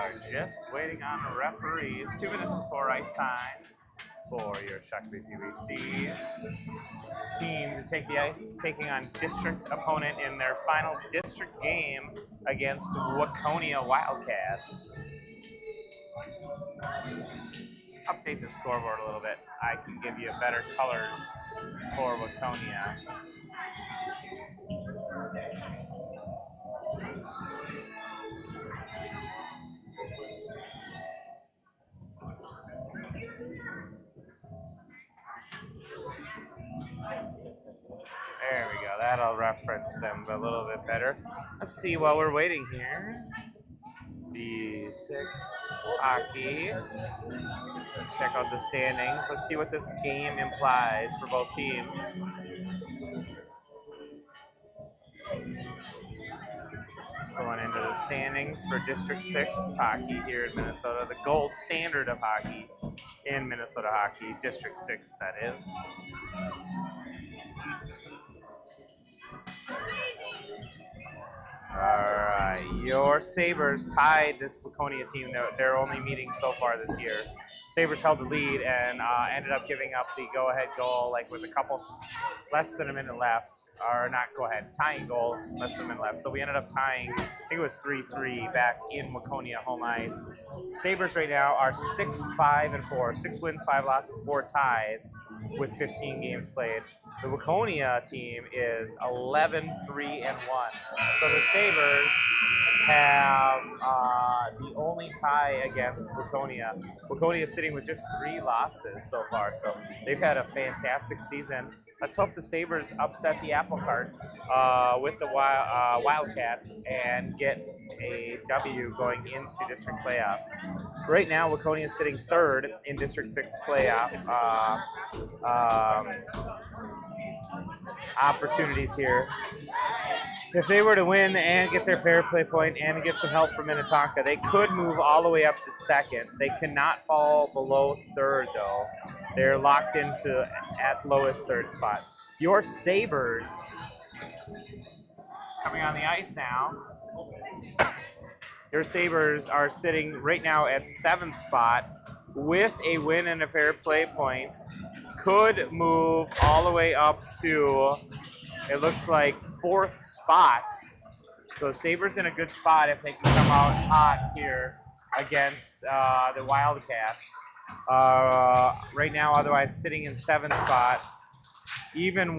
are just waiting on the referees. 2 minutes before ice time for your Shakopee PWC team to take the ice, taking on district opponent in their final district game against Waconia Wildcats. Let's update the scoreboard a little bit. I can give you better colors for Waconia. There we go. That'll reference them a little bit better. Let's see while we're waiting here. D6 hockey. Let's check out the standings. Let's see what this game implies for both teams. Going into the standings for District 6 hockey here in Minnesota, the gold standard of hockey in Minnesota hockey, District 6 that is. Alright, your Sabres tied this Waconia team. They're only meeting so far this year. Sabres held the lead and ended up giving up the go-ahead goal, like with a couple, less than a minute left. Or not go-ahead, tying goal, less than a minute left. So we ended up tying, I think it was 3-3 back in Waconia home ice. Sabres right now are 6-5-4. 6 wins, 5 losses, 4 ties with 15 games played. The Waconia team is 11-3-1. So the Sabres have the only tie against Waconia. Waconia is sitting with just 3 losses so far, so they've had a fantastic season. Let's hope the Sabres upset the apple cart with the Wildcats and get a W going into district playoffs. Right now, Waconia is sitting 3rd in District 6 playoff opportunities here. If they were to win and get their fair play point and get some help from Minnetonka, they could move all the way up to 2nd. They cannot fall below 3rd, though. They're locked into at lowest 3rd spot. Your Sabres coming on the ice now. Your Sabres are sitting right now at 7th spot with a win and a fair play point. Could move all the way up to, it looks like, 4th spot. So Sabres in a good spot if they can come out hot here against the Wildcats. Right now, otherwise sitting in 7th spot. Even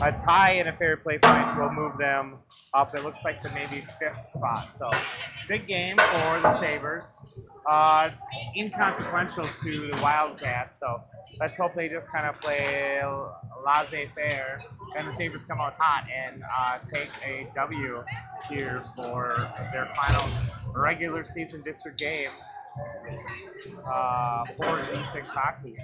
a tie and a fair play point will move them up. It looks like to maybe 5th spot. So big game for the Sabres. Inconsequential to the Wildcats. So let's hope they just kind of play laissez-faire and the Sabres come out hot and take a W here for their final regular season district game for D6 hockey.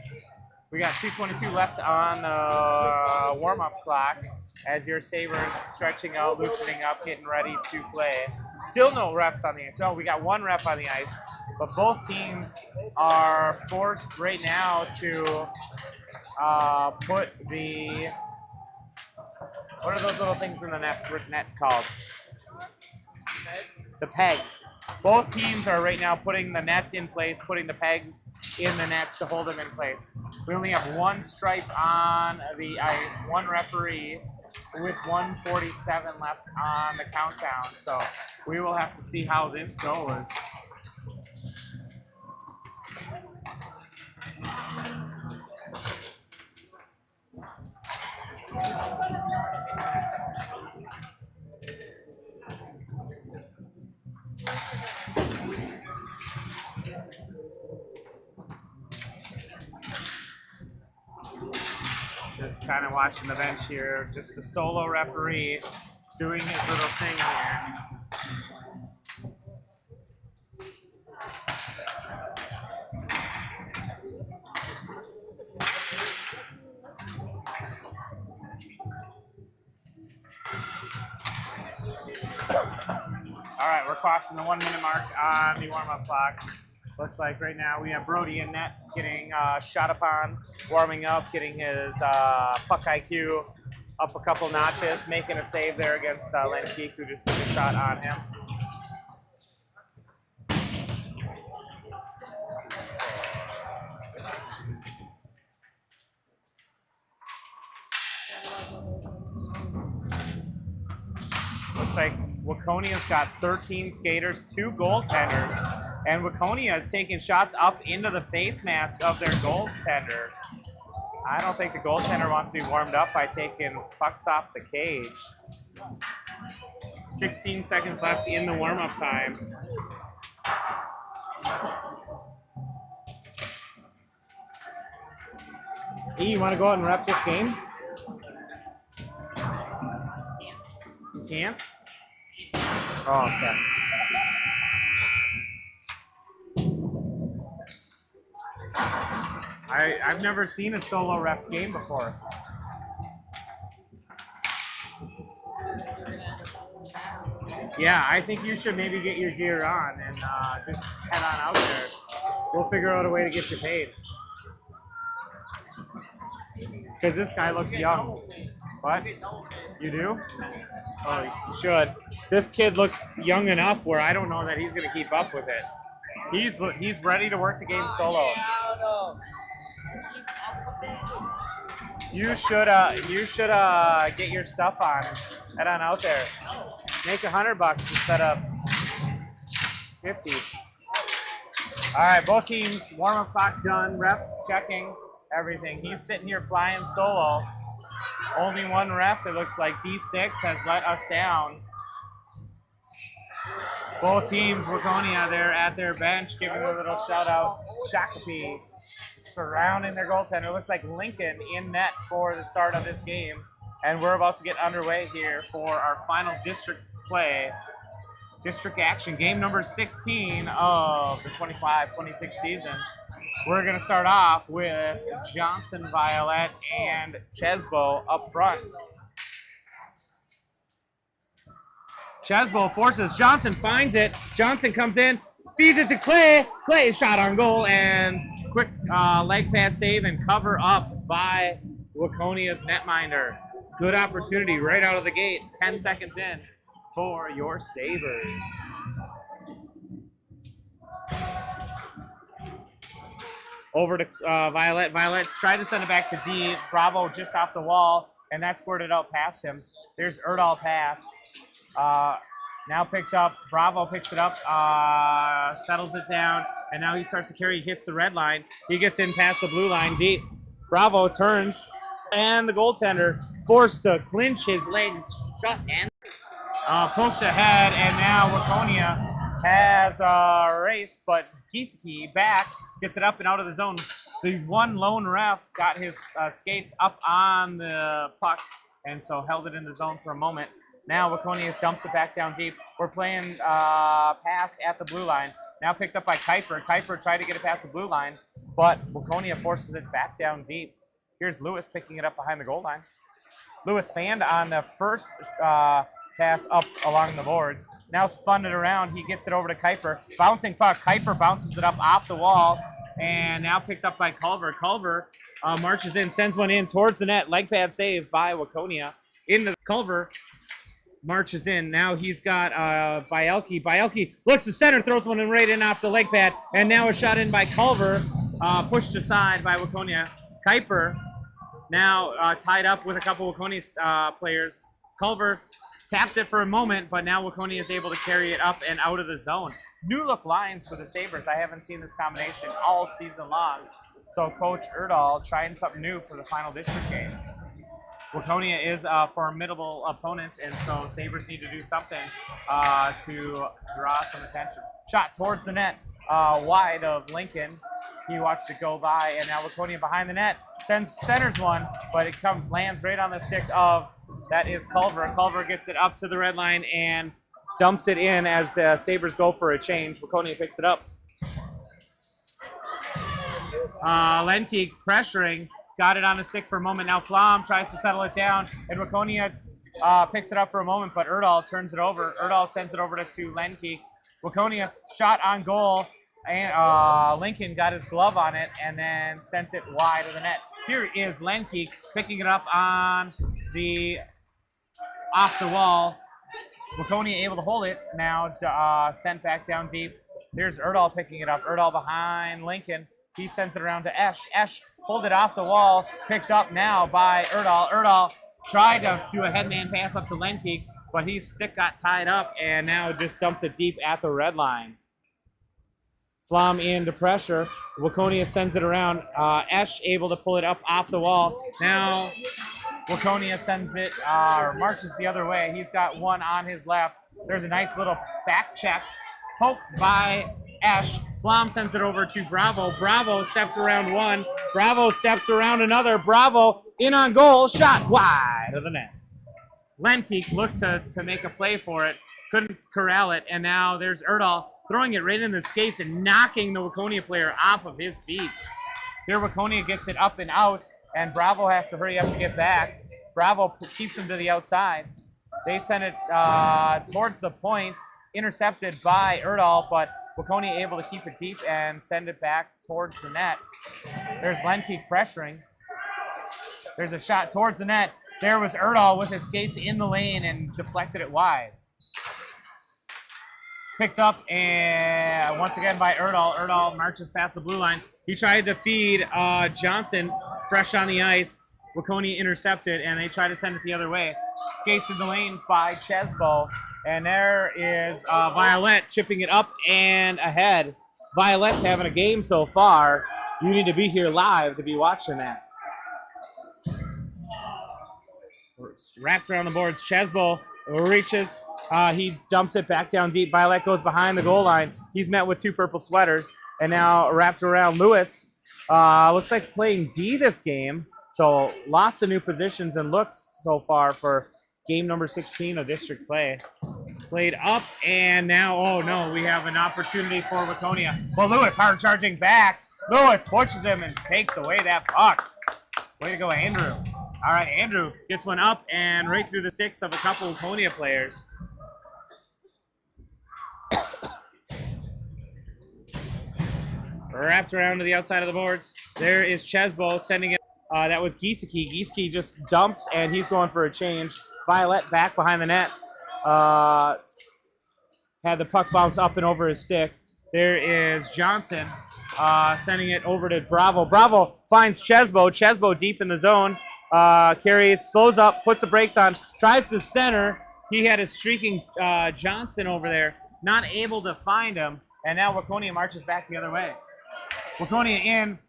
We got 2:22 left on the warm-up clock as your Sabres stretching out, loosening up, getting ready to play. Still no refs on the ice. So we got 1 ref on the ice, but both teams are forced right now to put the, what are those little things in the net called? The pegs. Both teams are right now putting the nets in place, putting the pegs in the nets to hold them in place. We only have 1 stripe on the ice, 1 referee with 1:47 left on the countdown. So we will have to see how this goes. Just kind of watching the bench here, just the solo referee doing his little thing here. All right, we're crossing the 1 minute mark on the warm-up clock. Looks like right now we have Brody in net getting shot upon, warming up, getting his puck IQ up a couple notches, making a save there against Lenkeek, who just took a shot on him. Looks like Waconia's got 13 skaters, 2 goaltenders, and Waconia is taking shots up into the face mask of their goaltender. I don't think the goaltender wants to be warmed up by taking pucks off the cage. 16 seconds left in the warm-up time. E, you want to go out and ref this game? You can't? Oh, okay. I've never seen a solo ref game before. Yeah, I think you should maybe get your gear on and just head on out there. We'll figure out a way to get you paid. Because this guy looks young. What? You do? Oh, you should. This kid looks young enough where I don't know that he's going to keep up with it. He's ready to work the game solo. You should get your stuff on. Head on out there. Make $100 instead of 50. All right, both teams warm-up clock done. Ref checking everything. He's sitting here flying solo. Only one ref. It looks like D6 has let us down. Both teams, Waconia, they're at their bench, giving a little shout out. Shakopee surrounding their goaltender. It looks like Lincoln in net for the start of this game. And we're about to get underway here for our final district play. District action, game number 16 of the 25-26 season. We're going to start off with Johnson Violet and Chesbo up front. Chesbo forces Johnson, finds it. Johnson comes in, feeds it to Clay. Clay is shot on goal, and quick leg pad save and cover up by Waconia's netminder. Good opportunity right out of the gate. 10 seconds in for your Sabres. Over to Violet. Violet's tried to send it back to D. Bravo just off the wall, and that squirted out past him. There's Erdahl passed. Now picked up. Bravo picks it up, settles it down, and now he starts to carry. He hits the red line. He gets in past the blue line deep. Bravo turns, and the goaltender forced to clinch his legs shut and poked ahead, and now Waconia has a race, but Kiseki back, gets it up and out of the zone. The one lone ref got his skates up on the puck, and so held it in the zone for a moment. Now Waconia dumps it back down deep. We're playing pass at the blue line. Now picked up by Kuiper. Kuiper tried to get it past the blue line, but Waconia forces it back down deep. Here's Lewis picking it up behind the goal line. Lewis fanned on the first pass up along the boards. Now spun it around. He gets it over to Kuiper. Bouncing puck. Kuiper bounces it up off the wall, and now picked up by Culver. Culver marches in, sends one in towards the net. Leg pad save by Waconia. Into the Culver. Marches in. Now he's got Bielke. Bielke looks to center, throws one in right in off the leg pad, and now a shot in by Culver, pushed aside by Waconia. Kuiper now tied up with a couple of Waconia players. Culver tapped it for a moment, but now Waconia is able to carry it up and out of the zone. New look lines for the Sabres. I haven't seen this combination all season long. So Coach Erdahl trying something new for the final district game. Waconia is a formidable opponent, and so Sabres need to do something to draw some attention. Shot towards the net, wide of Lincoln. He watched it go by, and now Waconia behind the net centers one, but it lands right on the stick of, that is Culver. Culver gets it up to the red line and dumps it in as the Sabres go for a change. Waconia picks it up. Lenkeek pressuring. Got it on the stick for a moment. Now Flom tries to settle it down, and Waconia picks it up for a moment, but Erdahl turns it over. Erdahl sends it over to Lenkeek. Waconia shot on goal, and Lincoln got his glove on it and then sent it wide of the net. Here is Lenkeek picking it up on the off the wall. Waconia able to hold it. Now sent back down deep. There's Erdahl picking it up. Erdahl behind Lincoln. He sends it around to Esch. Esch pulled it off the wall. Picked up now by Erdahl. Erdahl tried to do a headman pass up to Lenkeek, but his stick got tied up and now just dumps it deep at the red line. Flom into pressure. Waconia sends it around. Esch able to pull it up off the wall. Now Waconia sends it, or marches the other way. He's got one on his left. There's a nice little back check. Poked by Esch. Flom sends it over to Bravo. Bravo steps around one. Bravo steps around another. Bravo in on goal. Shot wide of the net. Lenkeek looked to make a play for it. Couldn't corral it. And now there's Erdahl throwing it right in the skates and knocking the Waconia player off of his feet. Here Waconia gets it up and out, and Bravo has to hurry up to get back. Bravo keeps him to the outside. They send it towards the point, intercepted by Erdahl, but Waconia able to keep it deep and send it back towards the net. There's Lenkeek pressuring. There's a shot towards the net. There was Erdahl with his skates in the lane and deflected it wide. Picked up and once again by Erdahl. Erdahl marches past the blue line. He tried to feed Johnson fresh on the ice. Waconia intercepted, and they try to send it the other way. Skates in the lane by Chesbo, and there is Violet chipping it up and ahead. Violet's having a game so far. You need to be here live to be watching that. Wrapped around the boards. Chesbo reaches. He dumps it back down deep. Violet goes behind the goal line. He's met with two purple sweaters, and now wrapped around Lewis. Looks like playing D this game. So lots of new positions and looks so far for game number 16 of district play. Played up, and now, oh no, we have an opportunity for Waconia. Well, Lewis hard charging back. Lewis pushes him and takes away that puck. Way to go, Andrew. All right, Andrew gets one up and right through the sticks of a couple Waconia players. Wrapped around to the outside of the boards. There is Chesbo sending it. That was Giesecke. Giesecke just dumps, and he's going for a change. Violet back behind the net. Had the puck bounce up and over his stick. There is Johnson sending it over to Bravo. Bravo finds Chesbo. Chesbo deep in the zone. Carries, slows up, puts the brakes on, tries to center. He had a streaking Johnson over there. Not able to find him. And now Waconia marches back the other way. Waconia in.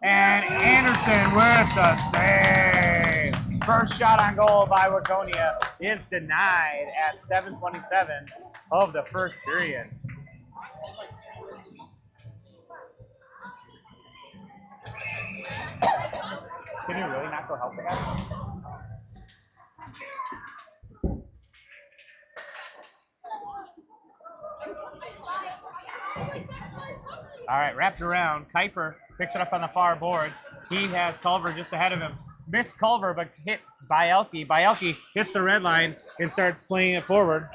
And Anderson with the save. First shot on goal by Waconia is denied at 7:27 of the first period. Can you really not go help the guy? All right, wrapped around. Kuiper picks it up on the far boards. He has Culver just ahead of him. Missed Culver, but hit Bielke. Bielke hits the red line and starts playing it forward.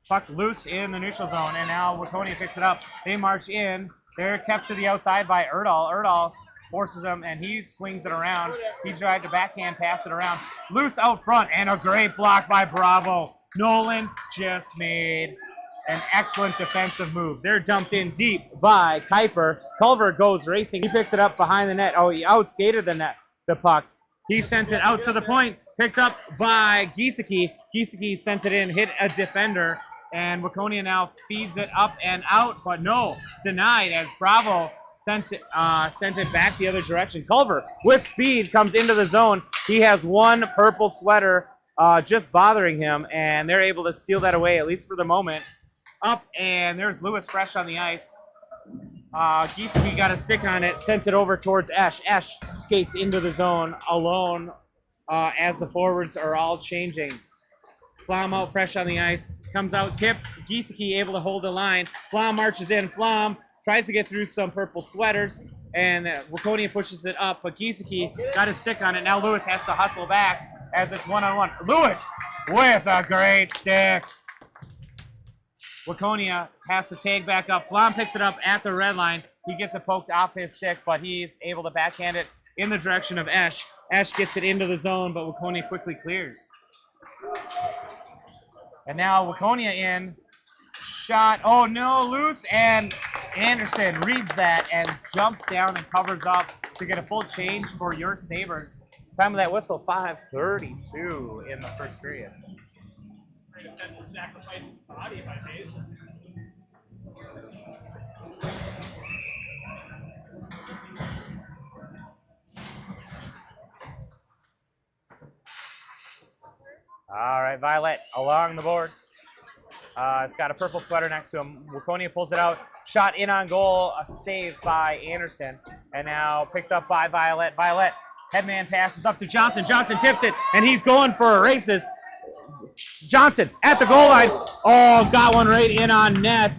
Puck loose in the neutral zone, and now Waconia picks it up. They march in. They're kept to the outside by Erdahl. Erdahl forces him, and he swings it around. He tried to backhand pass it around. Loose out front, and a great block by Bravo. Nolan just made an excellent defensive move. They're dumped in deep by Kuiper. Culver goes racing. He picks it up behind the net. Oh, he outskated the puck. He sent it out to the point. Picked up by Giesecke. Giesecke sent it in, hit a defender, and Waconia now feeds it up and out, but no, denied as Bravo sent it back the other direction. Culver, with speed, comes into the zone. He has one purple sweater just bothering him, and they're able to steal that away, at least for the moment. Up, and there's Lewis fresh on the ice. Giesecke got a stick on it, sent it over towards Esch. Esch skates into the zone alone as the forwards are all changing. Flom out fresh on the ice, comes out tipped. Giesecke able to hold the line. Flom marches in. Flom tries to get through some purple sweaters, and Waconia pushes it up, but Giesecke got a stick on it. Now Lewis has to hustle back as it's one-on-one. Lewis with a great stick. Waconia has to tag back up. Flom picks it up at the red line. He gets it poked off his stick, but he's able to backhand it in the direction of Esch. Esch gets it into the zone, but Waconia quickly clears. And now Waconia in. Shot. Oh no, loose. And Anderson reads that and jumps down and covers up to get a full change for your Sabres. Time of that whistle, 5:32 in the first period. Great attempt at sacrificing the body by Mason. All right, Violet along the boards. It's got a purple sweater next to him. Waconia pulls it out. Shot in on goal. A save by Anderson. And now picked up by Violet. Violet, headman passes up to Johnson. Johnson tips it, and he's going for races. Johnson at the goal line. Oh, got one right in on net.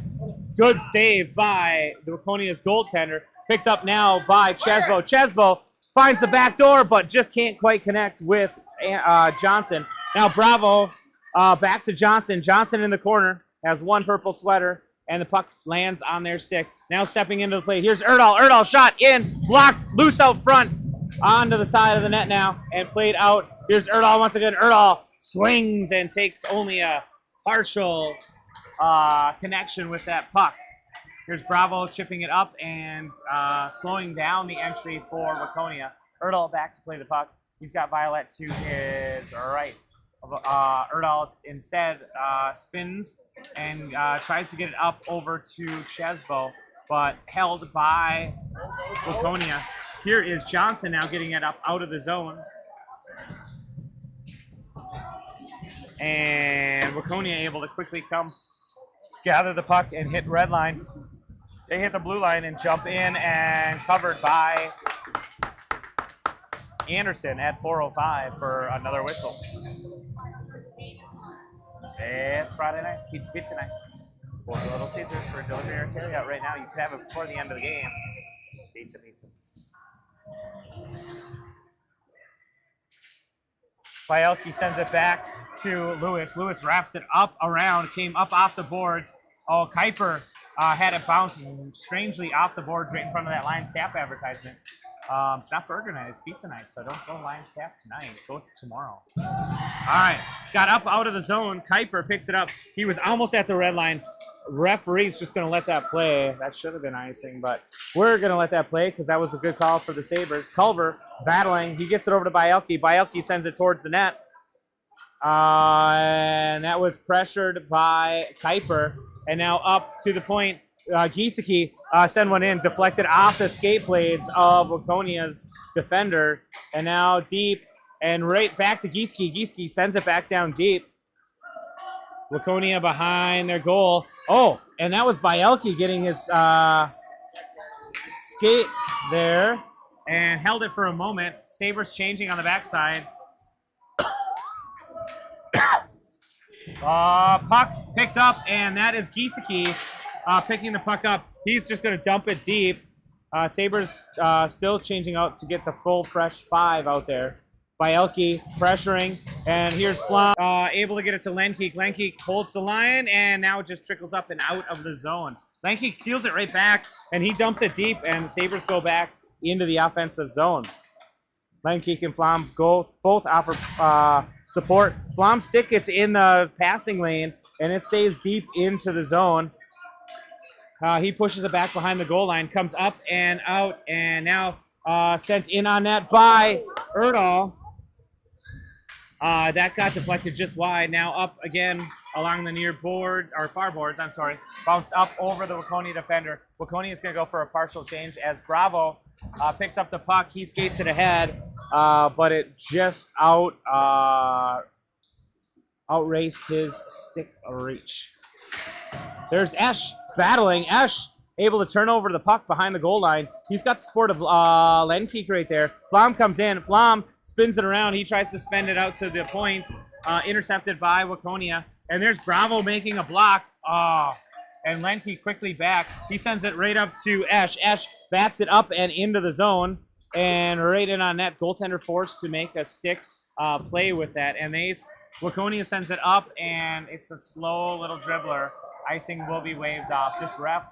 Good save by the Waconia's goaltender. Picked up now by Chesbo. Chesbo finds the back door, but just can't quite connect with Johnson. Now Bravo back to Johnson. Johnson in the corner has one purple sweater, and the puck lands on their stick. Now stepping into the play. Here's Erdahl. Erdahl shot in, blocked, loose out front, onto the side of the net now, and played out. Here's Erdahl once again. Erdahl swings and takes only a partial connection with that puck. Here's Bravo chipping it up and slowing down the entry for Waconia. Erdahl back to play the puck. He's got Violet to his right. Erdahl instead spins and tries to get it up over to Chesbo, but held by Waconia. Here is Johnson now getting it up out of the zone. And Waconia able to quickly come gather the puck and hit red line. They hit the blue line and jump in, and covered by Anderson at 4:05 for another whistle. It's Friday night, pizza night. For the Little Caesars for delivery or carryout right now. You can have it before the end of the game. Pizza. Bielke sends it back to Lewis. Lewis wraps it up around, came up off the boards. Oh, Kuiper had it bounce strangely off the boards right in front of that Lions Tap advertisement. It's not burger night, it's pizza night, so don't go Lions Tap tonight. Go tomorrow. All right, got up out of the zone. Kuiper picks it up. He was almost at the red line. Referee's just going to let that play. That should have been icing, but we're going to let that play because that was a good call for the Sabres. Culver battling. He gets it over to Bielke. Bielke sends it towards the net. And that was pressured by Kuiper. And now up to the point. Giesecke send one in, deflected off the skate blades of Waconia's defender. And now deep and right back to Giesecke. Giesecke sends it back down deep. Waconia behind their goal. Oh, and that was Bielke getting his skate there and held it for a moment. Sabres changing on the backside. Puck picked up, and that is Giesecke picking the puck up. He's just going to dump it deep. Sabres still changing out to get the full fresh 5 out there. Bielke pressuring, and here's Flom able to get it to Lenkeek. Lenkeek holds the line, and now it just trickles up and out of the zone. Lenkeek steals it right back, and he dumps it deep, and the Sabres go back into the offensive zone. Lenkeek and Flom both offer support. Flom's stick gets in the passing lane, and it stays deep into the zone. He pushes it back behind the goal line, comes up and out, and now sent in on net by Erdahl. That got deflected just wide. Now up again along the near board, or far boards, I'm sorry. Bounced up over the Waconia defender. Waconia is going to go for a partial change as Bravo picks up the puck. He skates it ahead, but it just outraced his stick reach. There's Esch battling. Esch able to turn over the puck behind the goal line. He's got the support of Lenkeek right there. Flom comes in. Flom spins it around. He tries to spin it out to the point. Intercepted by Waconia. And there's Bravo making a block. And Lenkeek quickly back. He sends it right up to Esch. Esch bats it up and into the zone. And right in on net. Goaltender forced to make a stick play with that. And Waconia sends it up, and it's a slow little dribbler. Icing will be waved off. This ref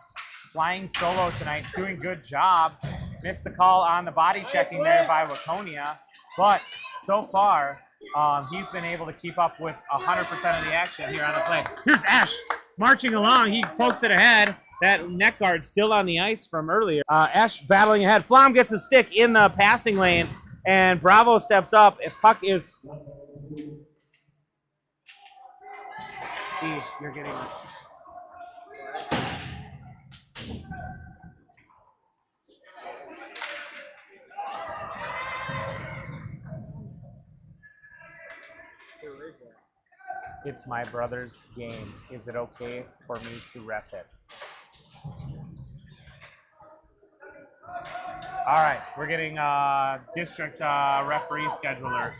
flying solo tonight, doing good job. Missed the call on the body checking there by Waconia. But so far, he's been able to keep up with 100% of the action here on the play. Here's Ash marching along. He pokes it ahead. That net guard still on the ice from earlier. Ash battling ahead. Flom gets a stick in the passing lane, and Bravo steps up. If puck is... You're getting... It's my brother's game. Is it okay for me to ref it? All right, we're getting district referee scheduler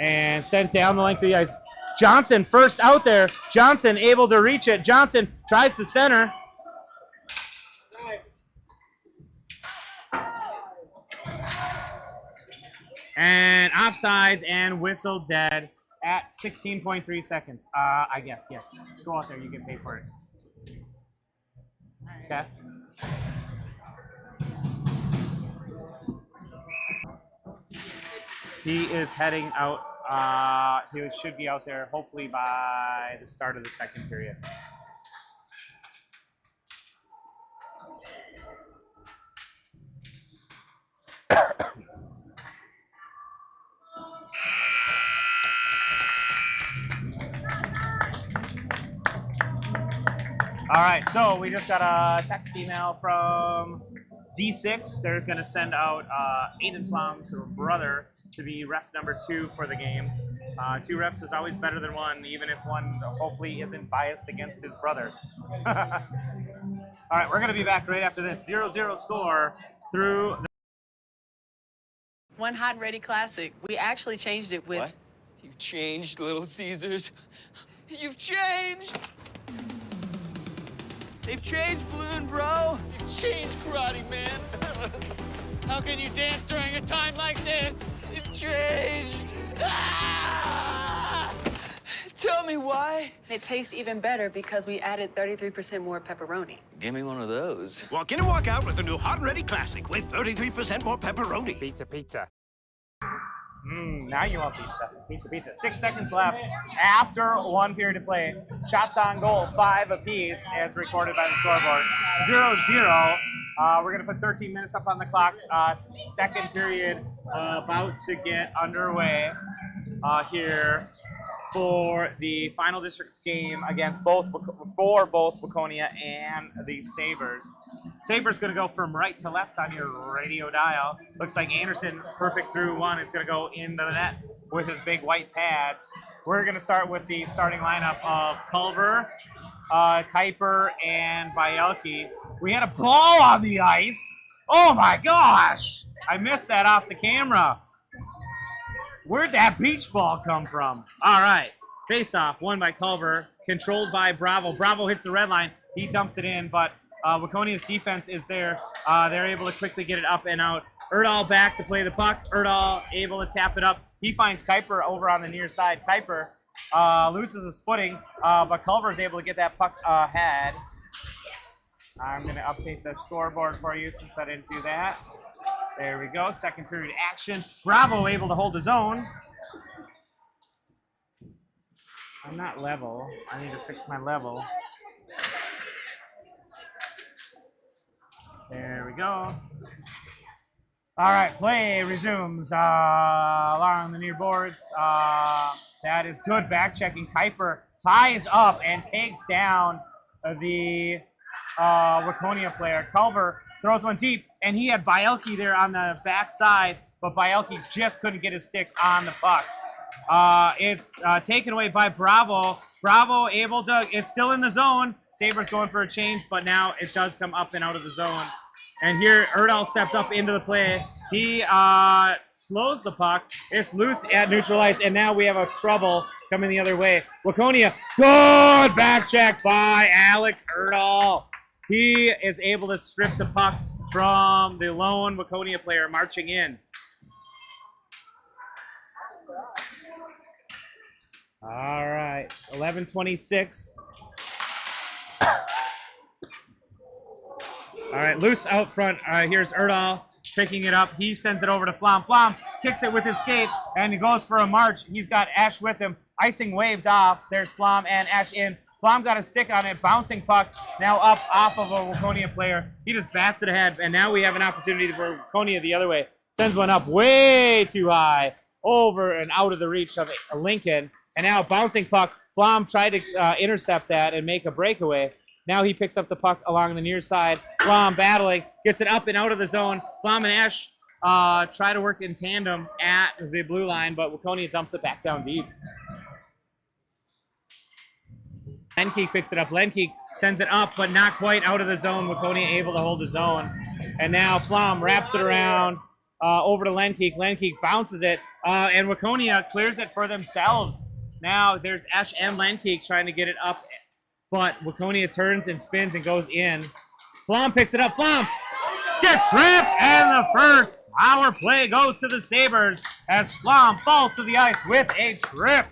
and sent down the length of the ice. Johnson first out there. Johnson able to reach it. Johnson tries to center. And offsides and whistle dead at 16.3 seconds. I guess, yes. Go out there, you get paid for it. Okay. He is heading out. He should be out there hopefully by the start of the second period. All right, so we just got a text email from D6. They're going to send out Aiden Flom's brother to be ref number 2 for the game. 2 refs is always better than 1, even if one hopefully isn't biased against his brother. All right, we're going to be back right after this. 0-0 score through the... One Hot and Ready Classic. We actually changed it with... What? You've changed, Little Caesars. You've changed! They've changed, Balloon Bro. You've changed, Karate Man. How can you dance during a time like this? You've changed. Ah! Tell me why. It tastes even better because we added 33% more pepperoni. Give me one of those. Walk in and walk out with the new Hot and Ready Classic with 33% more pepperoni. Pizza, pizza. Now you want pizza. Pizza, pizza. 6 seconds left after 1 period of play. Shots on goal, 5 apiece, as recorded by the scoreboard. 0-0. We're going to put 13 minutes up on the clock. Second period about to get underway here for the final district game against both Waconia and the Sabres. Sabres going to go from right to left on your radio dial. Looks like Anderson, perfect through one, is going to go into the net with his big white pads. We're going to start with the starting lineup of Culver, Kuiper, and Bielke. We had a ball on the ice. Oh my gosh! I missed that off the camera. Where'd that beach ball come from? All right, face-off, won by Culver, controlled by Bravo. Bravo hits the red line. He dumps it in, but Waconia's defense is there. They're able to quickly get it up and out. Erdahl back to play the puck. Erdahl able to tap it up. He finds Kuiper over on the near side. Kuiper loses his footing, but Culver is able to get that puck ahead. I'm going to update the scoreboard for you since I didn't do that. There we go. Second period action. Bravo able to hold his own. I'm not level. I need to fix my level. There we go. All right, play resumes along the near boards. That is good back checking. Kuiper ties up and takes down the Waconia player. Culver throws one deep, and he had Bielke there on the backside, but Bielke just couldn't get his stick on the puck. It's taken away by Bravo. Bravo able to, it's still in the zone. Sabres going for a change, but now it does come up and out of the zone. And here, Erdahl steps up into the play. He slows the puck. It's loose at neutral ice, and now we have a trouble coming the other way. Waconia, good back check by Alex Erdahl. He is able to strip the puck from the lone Waconia player marching in. All right, 11:26. All right, loose out front. Here's Erdahl. picking it up. He sends it over to Flom. Flom kicks it with his skate, and he goes for a march. He's got Ash with him. Icing waved off. There's Flom and Ash in. Flom got a stick on it. Bouncing puck. Now up off of a Waconia player. He just bats it ahead, and now we have an opportunity for Waconia the other way. Sends one up way too high. Over and out of the reach of Lincoln. And now bouncing puck. Flom tried to intercept that and make a breakaway. Now he picks up the puck along the near side. Flom battling. Gets it up and out of the zone. Flom and Ash try to work in tandem at the blue line, but Waconia dumps it back down deep. Lenkeek picks it up. Lenkeek sends it up, but not quite out of the zone. Waconia able to hold the zone. And now Flom wraps it around over to Lenkeek. Lenkeek bounces it, and Waconia clears it for themselves. Now there's Ash and Lenkeek trying to get it up, but Waconia turns and spins and goes in. Flom picks it up. Flom gets tripped, and the first power play goes to the Sabres as Flom falls to the ice with a trip.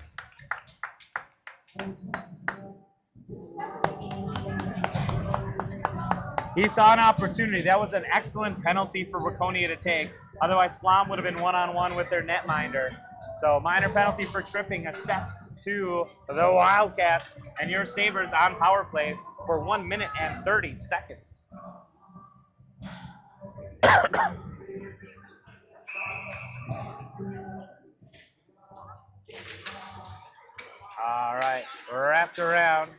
He saw an opportunity. That was an excellent penalty for Waconia to take. Otherwise, Flom would have been one-on-one with their netminder. So minor penalty for tripping assessed to the Wildcats, and your Sabres on power play for 1 minute and 30 seconds. All right, wrapped around.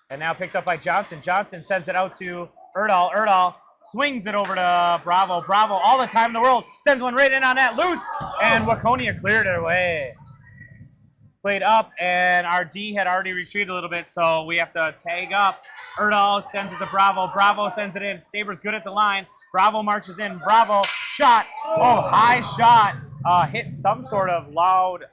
And now picked up by Johnson. Johnson sends it out to Erdahl. Erdahl swings it over to Bravo. Bravo, all the time in the world, sends one right in on that, loose, and Waconia cleared it away. Played up, and our D had already retreated a little bit, so we have to tag up. Erdahl sends it to Bravo. Bravo sends it in. Sabres good at the line. Bravo marches in. Bravo, shot. Oh, high shot. Hit some sort of loud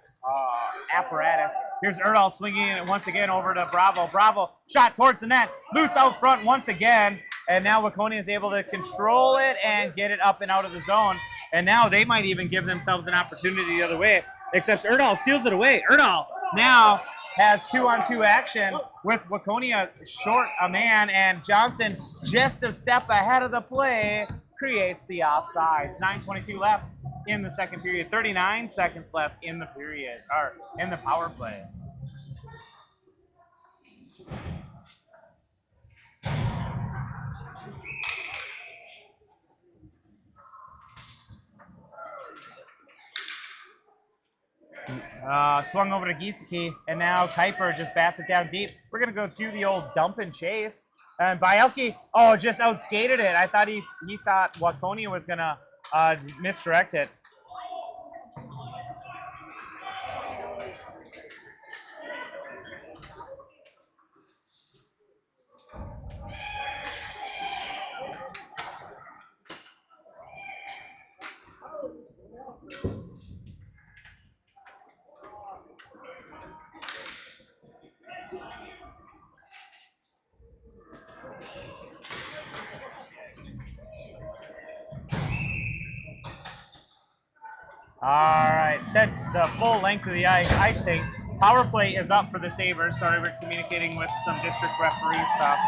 apparatus. Here's Erdahl swinging it once again over to Bravo. Bravo, shot towards the net. Loose out front once again. And now Waconia is able to control it and get it up and out of the zone. And now they might even give themselves an opportunity the other way. Except Erdahl steals it away. Erdahl now has 2-on-2 action with Waconia short a man. And Johnson, just a step ahead of the play, creates the offsides. 9:22 left in the second period. 39 seconds left in the period, or in the power play. Swung over to Giesecke, and now Kuiper just bats it down deep. We're going to go do the old dump and chase. And Bielke, just outskated it. I thought he thought Waconia was going to misdirect it. All right, set the full length of the ice. Icing. Power play is up for the Sabres. Sorry, we're communicating with some district referee stuff.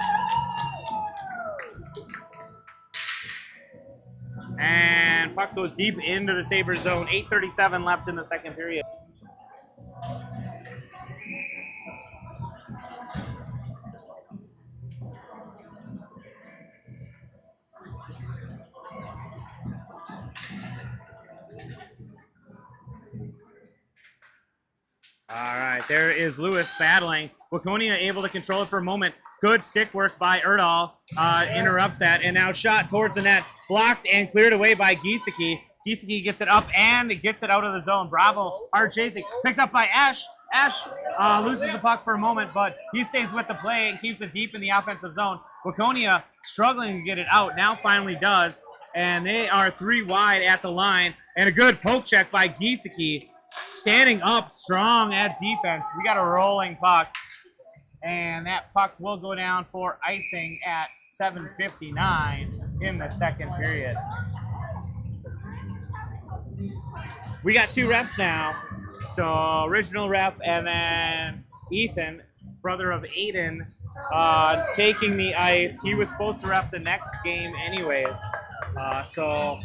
And puck goes deep into the Sabres zone. 8:37 left in the second period. All right, there is Lewis battling. Waconia able to control it for a moment. Good stick work by Erdahl. Interrupts that, and now shot towards the net. Blocked and cleared away by Giesecke. Giesecke gets it up and gets it out of the zone. Bravo, hard chasing. Picked up by Ash. Ash loses the puck for a moment, but he stays with the play and keeps it deep in the offensive zone. Waconia struggling to get it out, now finally does. And they are 3 wide at the line. And a good poke check by Giesecke. Standing up strong at defense. We got a rolling puck. And that puck will go down for icing at 7:59 in the second period. We got 2 refs now. So original ref and then Ethan. brother of Aiden, taking the ice. He was supposed to ref the next game anyways. So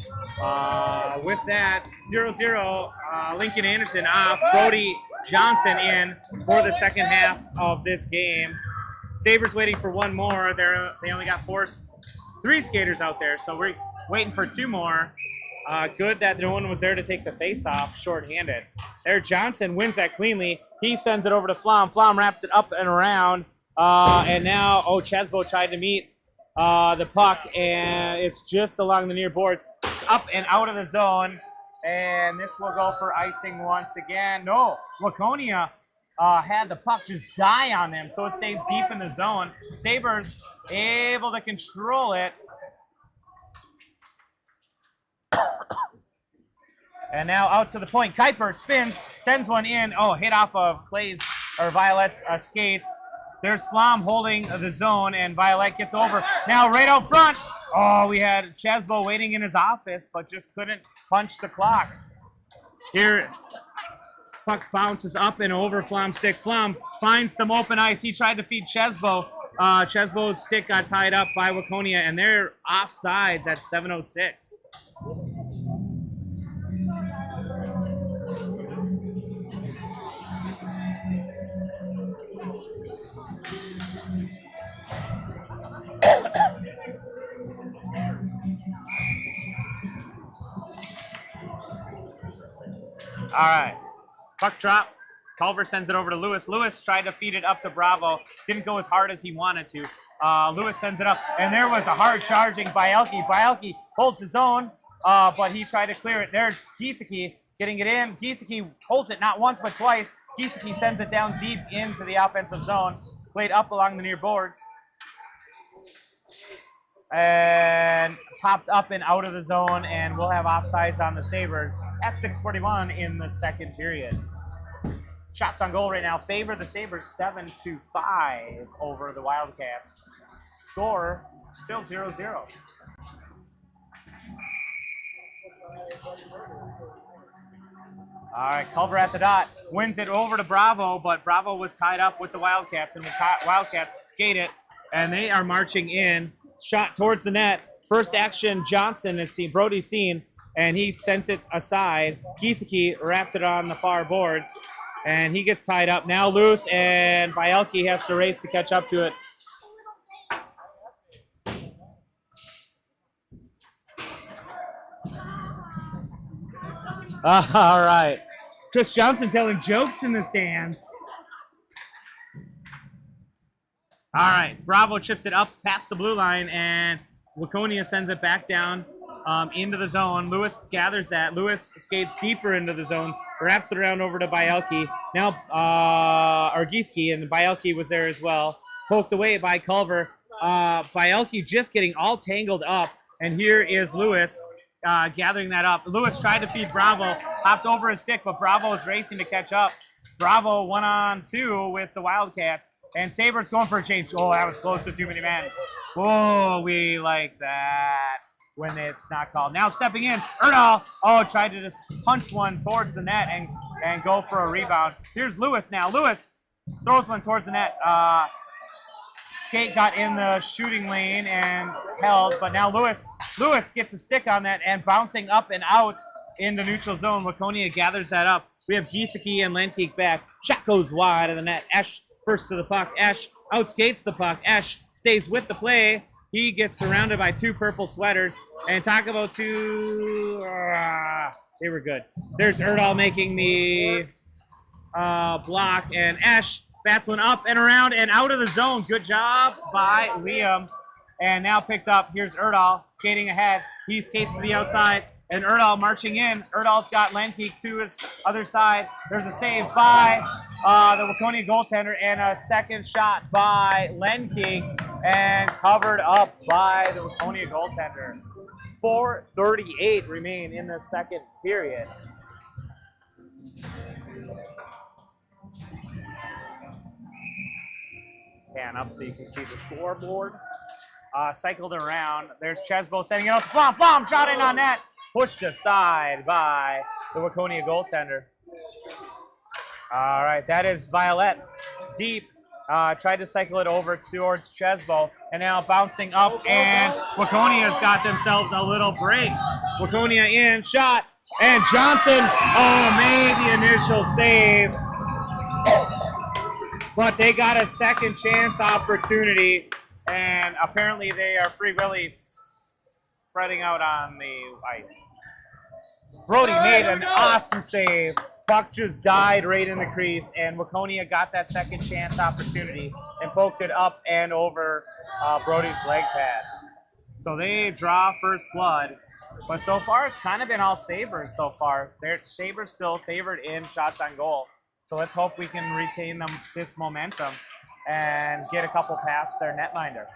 with that, 0-0, Lincoln Anderson off, Brody Johnson in for the second half of this game. Sabres waiting for one more. They only got three skaters out there, so we're waiting for two more. Good that no one was there to take the face-off shorthanded. There, Johnson wins that cleanly. He sends it over to Flom. Flom wraps it up and around. And now, Chesbo tried to meet the puck, and it's just along the near boards, up and out of the zone. And this will go for icing once again. No, Waconia had the puck just die on them, so it stays deep in the zone. Sabres able to control it. And now out to the point. Kuiper spins, sends one in. Oh, hit off of Violet's skates. There's Flom holding the zone, and Violet gets over. Now right out front. Oh, we had Chesbo waiting in his office, but just couldn't punch the clock. Here, puck bounces up and over Flom's stick. Flom finds some open ice. He tried to feed Chesbo. Chesbo's stick got tied up by Waconia, and they're offsides at 7:06. All right, puck drop. Culver sends it over to Lewis. Lewis tried to feed it up to Bravo. Didn't go as hard as he wanted to. Lewis sends it up, and there was a hard charging Bielke. Bielke holds his own, but he tried to clear it. There's Giesecke getting it in. Giesecke holds it not once but twice. Giesecke sends it down deep into the offensive zone. Played up along the near boards. And popped up and out of the zone, and we'll have offsides on the Sabres at 6:41 in the second period. Shots on goal right now favor the Sabres 7-5 over the Wildcats. Score still 0-0. All right, Culver at the dot. Wins it over to Bravo, but Bravo was tied up with the Wildcats, and the Wildcats skate it, and they are marching in. Shot towards the net. First action Johnson has seen, Brody's seen, and he sent it aside. Giesecke wrapped it on the far boards, and he gets tied up. Now loose, and Bielke has to race to catch up to it. All right. Chris Johnson telling jokes in the stands. All right, Bravo chips it up past the blue line, and Waconia sends it back down into the zone. Lewis gathers that. Lewis skates deeper into the zone, wraps it around over to Bielke. Now, Giesecke, and Bielke was there as well. Poked away by Culver. Bielke just getting all tangled up, and here is Lewis gathering that up. Lewis tried to feed Bravo, hopped over his stick, but Bravo is racing to catch up. Bravo 1-on-2 with the Wildcats. And Sabres going for a change. Oh, that was close to too many men. Oh, we like that when it's not called. Now stepping in, Erdahl. Oh, tried to just punch one towards the net and go for a rebound. Here's Lewis now. Lewis throws one towards the net. Skate got in the shooting lane and held, but now Lewis gets a stick on that and bouncing up and out in the neutral zone. Waconia gathers that up. We have Giesecke and Lenkeek back. Shot goes wide of the net. Esch first to the puck. Esch outskates the puck. Esch stays with the play. He gets surrounded by two purple sweaters. And talk about two... they were good. There's Erdahl making the block. And Esch bats one up and around and out of the zone. Good job by Liam. And now picked up. Here's Erdahl skating ahead. He skates to the outside. And Erdahl marching in. Erdahl's got Lenkeek to his other side. There's a save by the Waconia goaltender and a second shot by Lenkeek and covered up by the Waconia goaltender. 4:38 remain in the second period. Pan up so you can see the scoreboard. Cycled around. There's Chesbo setting it up to Flom. Flom shot in on net. Pushed aside by the Waconia goaltender. All right, that is Violet deep. Tried to cycle it over towards Chesbo, and now bouncing up, and Waconia's got themselves a little break. Waconia in, shot, and Johnson, made the initial save. But they got a second chance opportunity, and apparently they are free willy spreading out on the ice. Brody made an awesome save. Puck just died right in the crease, and Waconia got that second chance opportunity and poked it up and over Brody's leg pad. So they draw first blood, but so far it's kind of been all Sabres so far. Sabres still favored in shots on goal. So let's hope we can retain this momentum and get a couple past their netminder.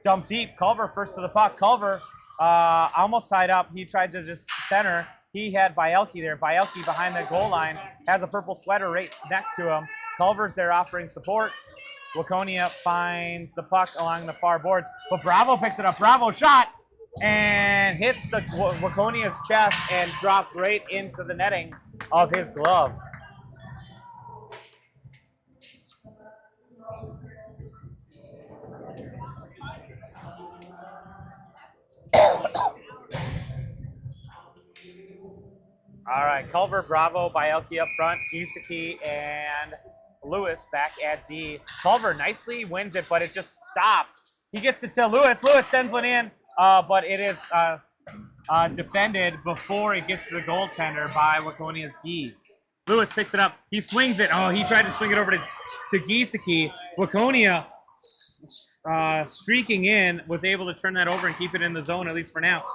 Dump deep, Culver first to the puck. Culver almost tied up. He tried to just center. He had Bielke there. Bielke behind the goal line has a purple sweater right next to him. Culver's there offering support. Waconia finds the puck along the far boards, but Bravo picks it up. Bravo shot and hits the Waconia's chest and drops right into the netting of his glove. All right, Culver, Bravo, Bielke up front, Giesecke, and Lewis back at D. Culver nicely wins it, but it just stopped. He gets it to Lewis. Lewis sends one in, but it is defended before it gets to the goaltender by Waconia's D. Lewis picks it up. He swings it. Oh, he tried to swing it over to Giesecke. Waconia streaking in was able to turn that over and keep it in the zone, at least for now.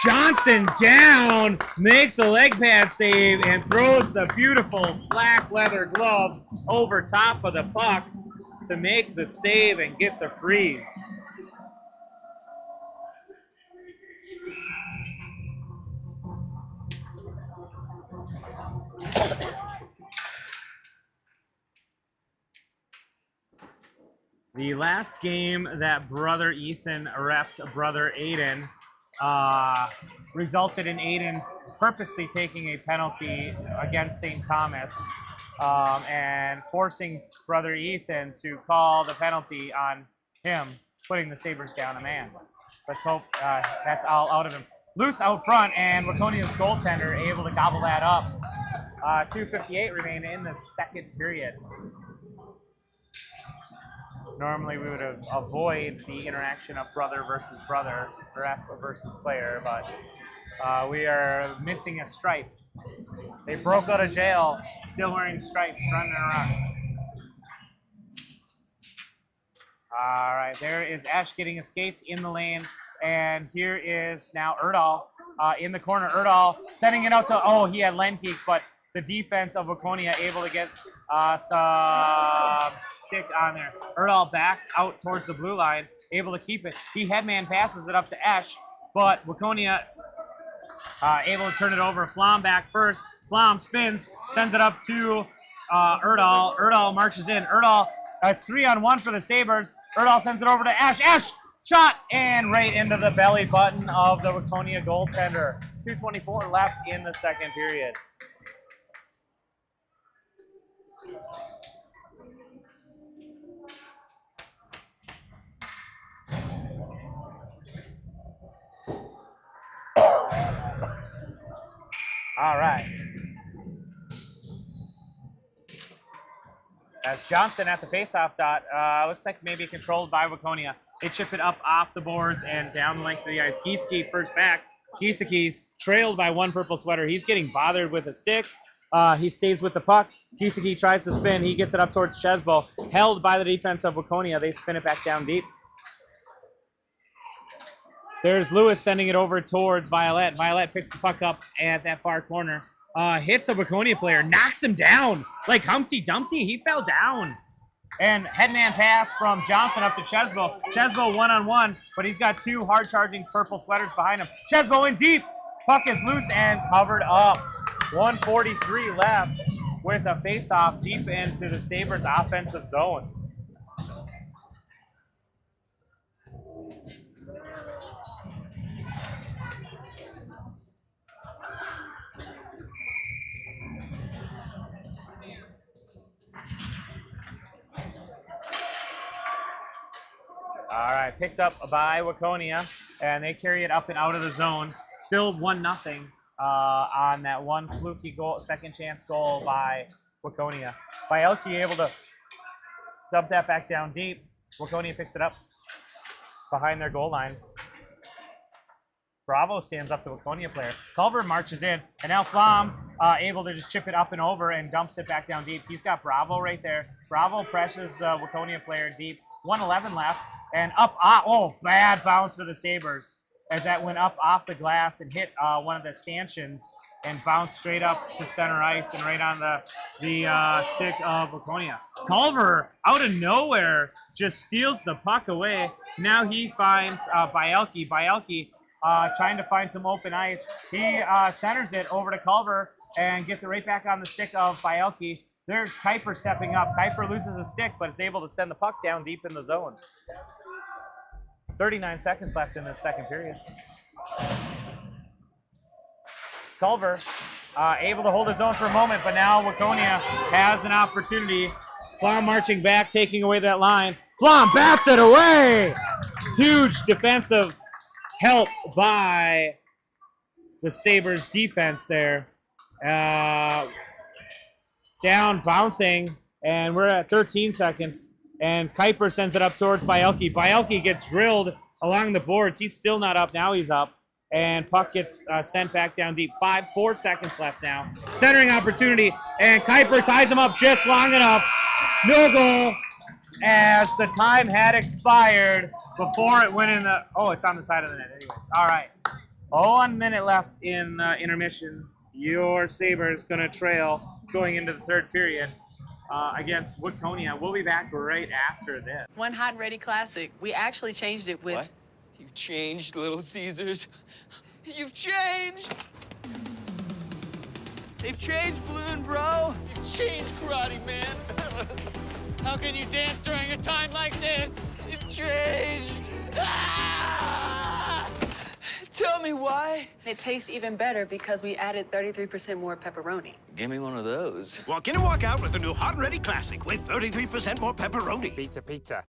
Johnson down, makes a leg pad save, and throws the beautiful black leather glove over top of the puck to make the save and get the freeze. The last game that brother Ethan reffed brother Aiden resulted in Aiden purposely taking a penalty against St. Thomas and forcing brother Ethan to call the penalty on him, putting the Sabres down a man. Let's hope that's all out of him. Loose out front, and Waconia's goaltender able to gobble that up. 2:58 remain in the second period. Normally we would avoid the interaction of brother versus brother, ref versus player, but we are missing a stripe. They broke out of jail, still wearing stripes, running around. All right, there is Ash getting his skates in the lane, and here is now Erdahl in the corner. Erdahl sending it out to, he had Lenkeek, but the defense of Waconia able to get some stick on there. Erdahl back out towards the blue line, able to keep it. He headman passes it up to Ash, but Waconia able to turn it over. Flom back first. Flom spins, sends it up to Erdahl. Erdahl marches in. Erdahl, it's 3-on-1 for the Sabres. Erdahl sends it over to Ash. Ash, shot, and right into the belly button of the Waconia goaltender. 2:24 left in the second period. All right. That's Johnson at the faceoff dot. Looks like maybe controlled by Waconia. They chip it up off the boards and down the length of the ice. Giesecke first back. Giesecke trailed by one purple sweater. He's getting bothered with a stick. He stays with the puck. Giesecke tries to spin. He gets it up towards Chesbo. Held by the defense of Waconia. They spin it back down deep. There's Lewis sending it over towards Violet. Violet picks the puck up at that far corner. Hits a Waconia player. Knocks him down like Humpty Dumpty. He fell down. And headman pass from Johnson up to Chesbo. Chesbo one-on-one, but he's got two hard-charging purple sweaters behind him. Chesbo in deep. Puck is loose and covered up. 1:43 left with a face-off deep into the Sabres offensive zone. All right, picked up by Waconia, and they carry it up and out of the zone. Still 1-0 on that one fluky goal, second chance goal by Waconia. Bielke able to dump that back down deep. Waconia picks it up behind their goal line. Bravo stands up to Waconia player. Culver marches in, and now Flom able to just chip it up and over and dumps it back down deep. He's got Bravo right there. Bravo presses the Waconia player deep. 1:11 left, and up. Oh, bad bounce for the Sabres as that went up off the glass and hit one of the stanchions and bounced straight up to center ice and right on the stick of Waconia. Culver, out of nowhere, just steals the puck away. Now he finds Bielke. Bielke trying to find some open ice. He centers it over to Culver and gets it right back on the stick of Bielke. There's Kuiper stepping up. Kuiper loses a stick, but is able to send the puck down deep in the zone. 39 seconds left in this second period. Culver able to hold his own for a moment, but now Waconia has an opportunity. Flom marching back, taking away that line. Flom bats it away! Huge defensive help by the Sabres defense there. Down, bouncing, and we're at 13 seconds. And Kuiper sends it up towards Bielke. Bielke gets drilled along the boards. He's still not up. Now he's up. And puck gets sent back down deep. 4 seconds left now. Centering opportunity, and Kuiper ties him up just long enough. No goal, as the time had expired before it went in the... Oh, it's on the side of the net anyways. All right. 1 minute left in intermission. Your Sabres going to trail going into the third period against Waconia. We'll be back right after this. One hot and ready classic. We actually changed it with... What? You've changed, Little Caesars. You've changed. They've changed, Balloon Bro. You've changed, Karate Man. How can you dance during a time like this? You've changed. Ah! Tell me why. It tastes even better because we added 33% more pepperoni. Give me one of those. Walk in and walk out with the new Hot and Ready Classic with 33% more pepperoni. Pizza, pizza.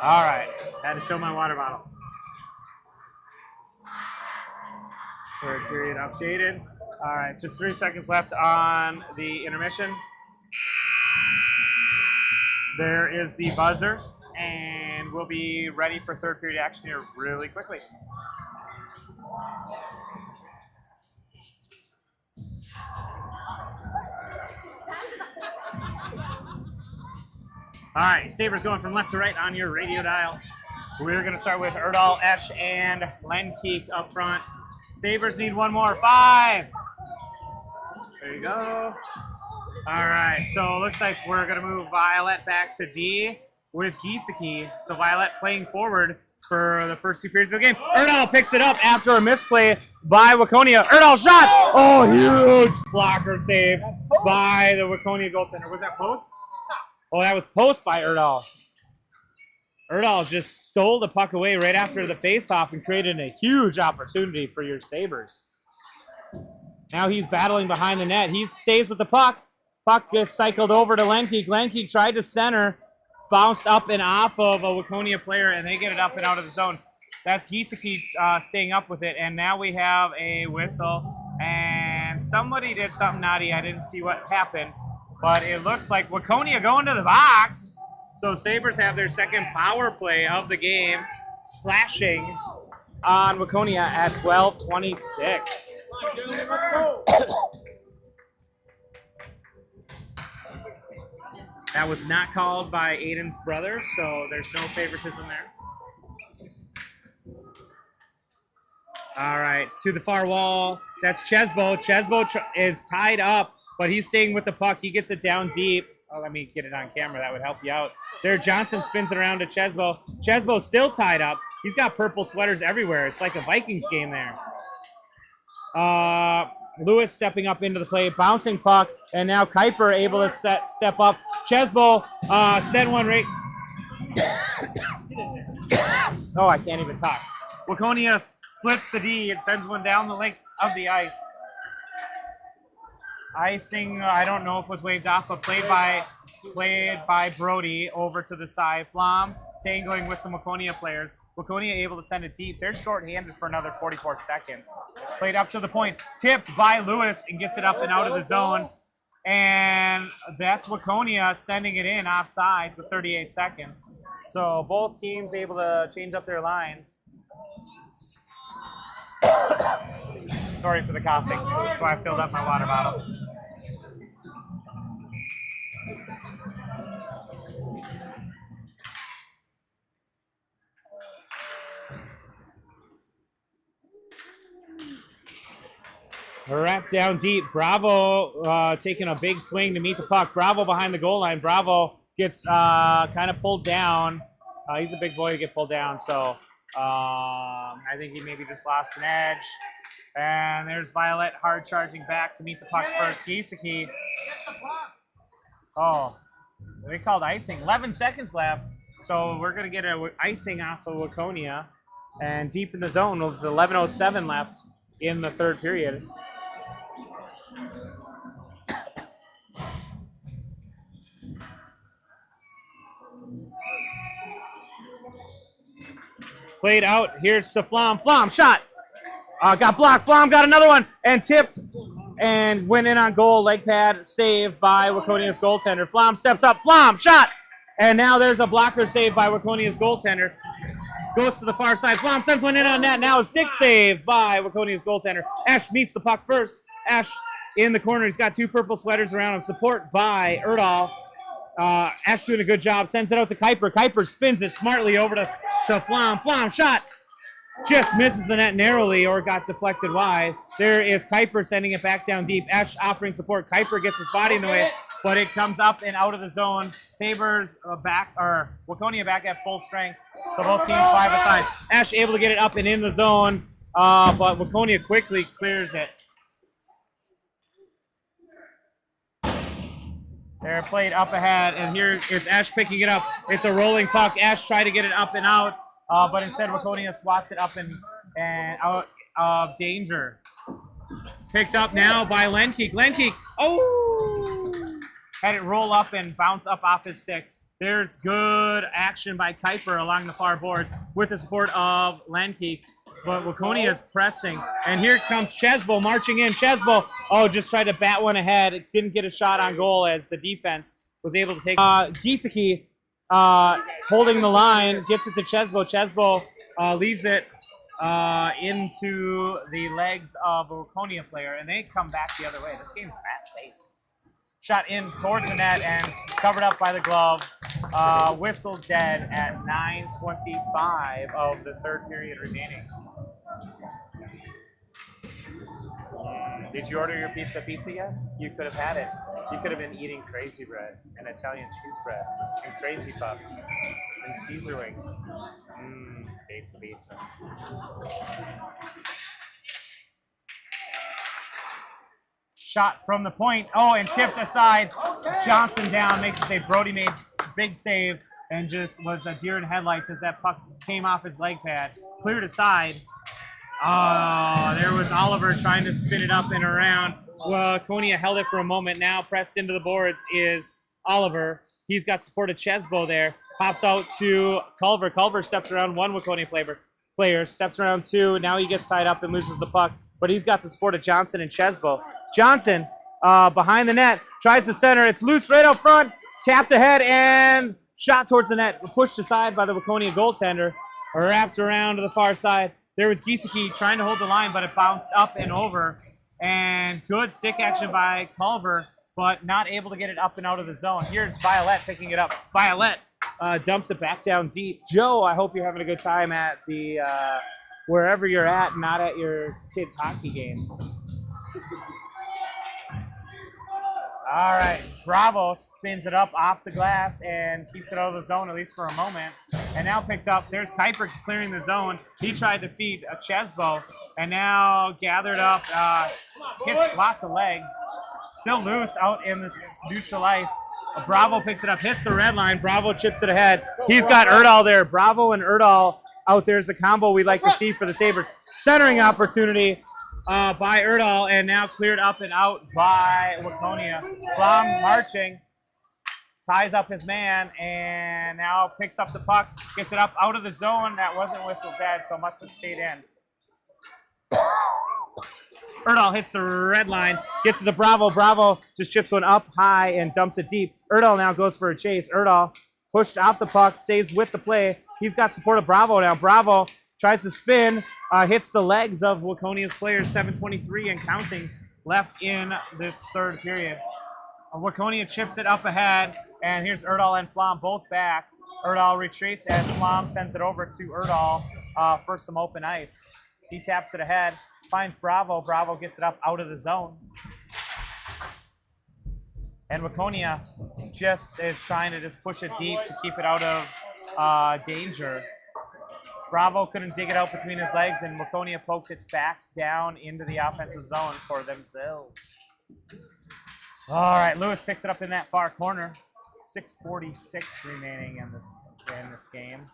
All right, had to fill my water bottle. Third period updated. All right, just 3 seconds left on the intermission. There is the buzzer, and we'll be ready for third period action here really quickly. All right, Sabres going from left to right on your radio dial. We're going to start with Erdahl, Esch, and Lenkeek up front. Sabres need one more. 5. There you go. All right, so it looks like we're going to move Violet back to D with Giesecke. So Violet playing forward for the first 2 periods of the game. Erdahl picks it up after a misplay by Waconia. Erdahl shot! Oh, huge blocker save by the Waconia goaltender. Was that post? Oh, that was post by Erdahl. Erdahl just stole the puck away right after the faceoff and created a huge opportunity for your Sabres. Now he's battling behind the net. He stays with the puck. Puck gets cycled over to Lenkeek. Lenkeek tried to center, bounced up and off of a Waconia player, and they get it up and out of the zone. That's Giesecke staying up with it, and now we have a whistle. And somebody did something naughty. I didn't see what happened, but it looks like Waconia going to the box. So Sabres have their second power play of the game, slashing on Waconia at 12:26. That was not called by Aiden's brother, so there's no favoritism there. All right, to the far wall. That's Chesbo. Chesbo is tied up, but he's staying with the puck. He gets it down deep. Oh, let me get it on camera. That would help you out. There, Johnson spins it around to Chesbo. Chesbo still tied up. He's got purple sweaters everywhere. It's like a Vikings game there. Lewis stepping up into the play, bouncing puck, and now Kuiper able to step up. Chesbo sent one right. Oh, I can't even talk. Waconia splits the D and sends one down the length of the ice. Icing, I don't know if it was waved off, but played by Brody over to the side. Flom tangling with some Waconia players. Waconia able to send it deep. They're short-handed for another 44 seconds. Played up to the point. Tipped by Lewis and gets it up and out of the zone. And that's Waconia sending it in offsides with 38 seconds. So both teams able to change up their lines. Sorry for the coughing. That's why I filled up my water bottle. Wrap down deep. Bravo taking a big swing to meet the puck. Bravo behind the goal line. Bravo gets kind of pulled down. He's a big boy to get pulled down, so I think he maybe just lost an edge. And there's Violet hard charging back to meet the puck first. Giesecke. Oh, they called icing. 11 seconds left, so we're going to get an icing off of Waconia. And deep in the zone with 11:07 left in the third period. Played out. Here's to Flom. Flom shot. Got blocked. Flom got another one and tipped and went in on goal. Leg pad save by Waconia's goaltender. Flom steps up. Flom shot. And now there's a blocker save by Waconia's goaltender. Goes to the far side. Flom sends one in on net. Now a stick save by Waconia's goaltender. Ash meets the puck first. Ash in the corner. He's got two purple sweaters around him. Support by Erdahl. Ash doing a good job. Sends it out to Kuiper. Kuiper spins it smartly over to Flom. Flom shot. Just misses the net narrowly or got deflected wide. There is Kuiper sending it back down deep. Ash offering support. Kuiper gets his body in the way, but it comes up and out of the zone. Sabres back, or Waconia back at full strength. So both teams 5 aside. Ash able to get it up and in the zone, but Waconia quickly clears it. They're played up ahead, and here is Ash picking it up. It's a rolling puck. Ash tried to get it up and out, but instead Waconia swats it up and out of danger. Picked up now by Lenkeek. Lenkeek, oh! Had it roll up and bounce up off his stick. There's good action by Kuiper along the far boards with the support of Lenkeek. But Waconia is pressing. And here comes Chesbo marching in. Chesbo, just tried to bat one ahead. It didn't get a shot on goal as the defense was able to take. Giesecke holding the line, gets it to Chesbo. Chesbo leaves it into the legs of a Waconia player, and they come back the other way. This game's fast-paced. Shot in towards the net and covered up by the glove. Whistle dead at 9:25 of the third period remaining. Did you order your pizza yet? You could have had it. You could have been eating crazy bread and Italian cheese bread and crazy puffs and Caesar wings. Pizza. Shot from the point. Oh, and tipped aside. Johnson down, makes a save. Brody made a big save and just was a deer in headlights as that puck came off his leg pad. Cleared aside. Oh, there was Oliver trying to spin it up and around. Waconia held it for a moment. Now pressed into the boards is Oliver. He's got support of Chesbo there. Pops out to Culver. Culver steps around one Waconia player. Steps around two. Now he gets tied up and loses the puck. But he's got the support of Johnson and Chesbo. Johnson behind the net. Tries to center. It's loose right up front. Tapped ahead and shot towards the net. Pushed aside by the Waconia goaltender. Wrapped around to the far side. There was Giesecke trying to hold the line, but it bounced up and over. And good stick action by Culver, but not able to get it up and out of the zone. Here's Violet picking it up. Violet dumps it back down deep. Joe, I hope you're having a good time at the wherever you're at, not at your kid's hockey game. All right, Bravo spins it up off the glass and keeps it out of the zone, at least for a moment. And now picked up, there's Kuiper clearing the zone. He tried to feed a Chesbo, and now gathered up, hits lots of legs. Still loose out in the neutral ice. Bravo picks it up, hits the red line. Bravo chips it ahead. He's got Erdahl there. Bravo and Erdahl out there is a combo we'd like to see for the Sabres. Centering opportunity by Erdahl, and now cleared up and out by Waconia. Flom marching, ties up his man, and now picks up the puck, gets it up out of the zone. That wasn't whistled dead, so must have stayed in. Erdahl hits the red line, gets to the Bravo. Bravo just chips one up high and dumps it deep. Erdahl now goes for a chase. Erdahl pushed off the puck, stays with the play. He's got support of Bravo now. Bravo tries to spin, hits the legs of Waconia's players. 7:23 and counting left in the third period. Waconia chips it up ahead, and here's Erdahl and Flom both back. Erdahl retreats as Flom sends it over to Erdahl for some open ice. He taps it ahead, finds Bravo. Bravo gets it up out of the zone. And Waconia just is trying to just push it deep to keep it out of danger. Bravo couldn't dig it out between his legs, and Waconia poked it back down into the offensive zone for themselves. All right, Lewis picks it up in that far corner. 6:46 remaining in this game.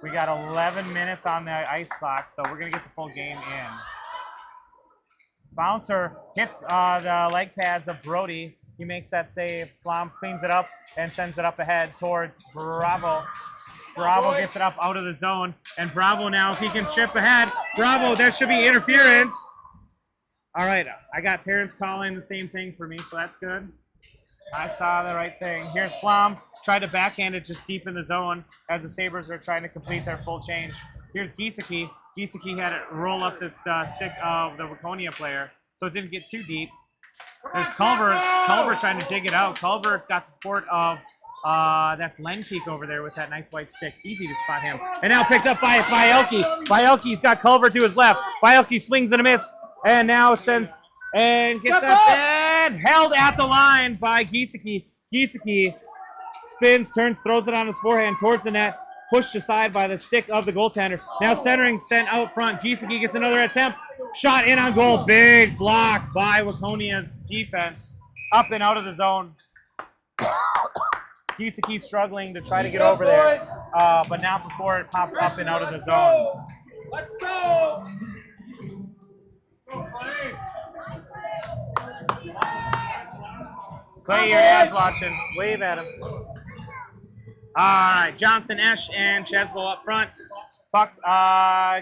We got 11 minutes on the ice clock, so we're gonna get the full game in. Bouncer hits the leg pads of Brody. He makes that save. Flom cleans it up and sends it up ahead towards Bravo. Bravo gets it up out of the zone, and Bravo now, if he can chip ahead, Bravo, there should be interference. All right, I got parents calling the same thing for me, so that's good. I saw the right thing. Here's Flom, tried to backhand it just deep in the zone as the Sabres are trying to complete their full change. Here's Giesecke. Giesecke had it roll up the stick of the Waconia player, so it didn't get too deep. There's Culver. Culver trying to dig it out. Culver's got the support of, that's Lenkeek over there with that nice white stick. Easy to spot him. And now picked up by Bielke. Bielke's got Culver to his left. Bielke swings and a miss, and now sends and gets that held at the line by Giesecke. Giesecke spins, turns, throws it on his forehand towards the net, pushed aside by the stick of the goaltender. Now centering, sent out front. Giesecke gets another attempt. Shot in on goal. Big block by Waconia's defense. Up and out of the zone. Giesecke struggling to try to get over there, but not before it popped up and out of the zone. Let's go! Clay, your dad's watching. Wave at him. All right, Johnson, Esch, and Chesbo up front. Puck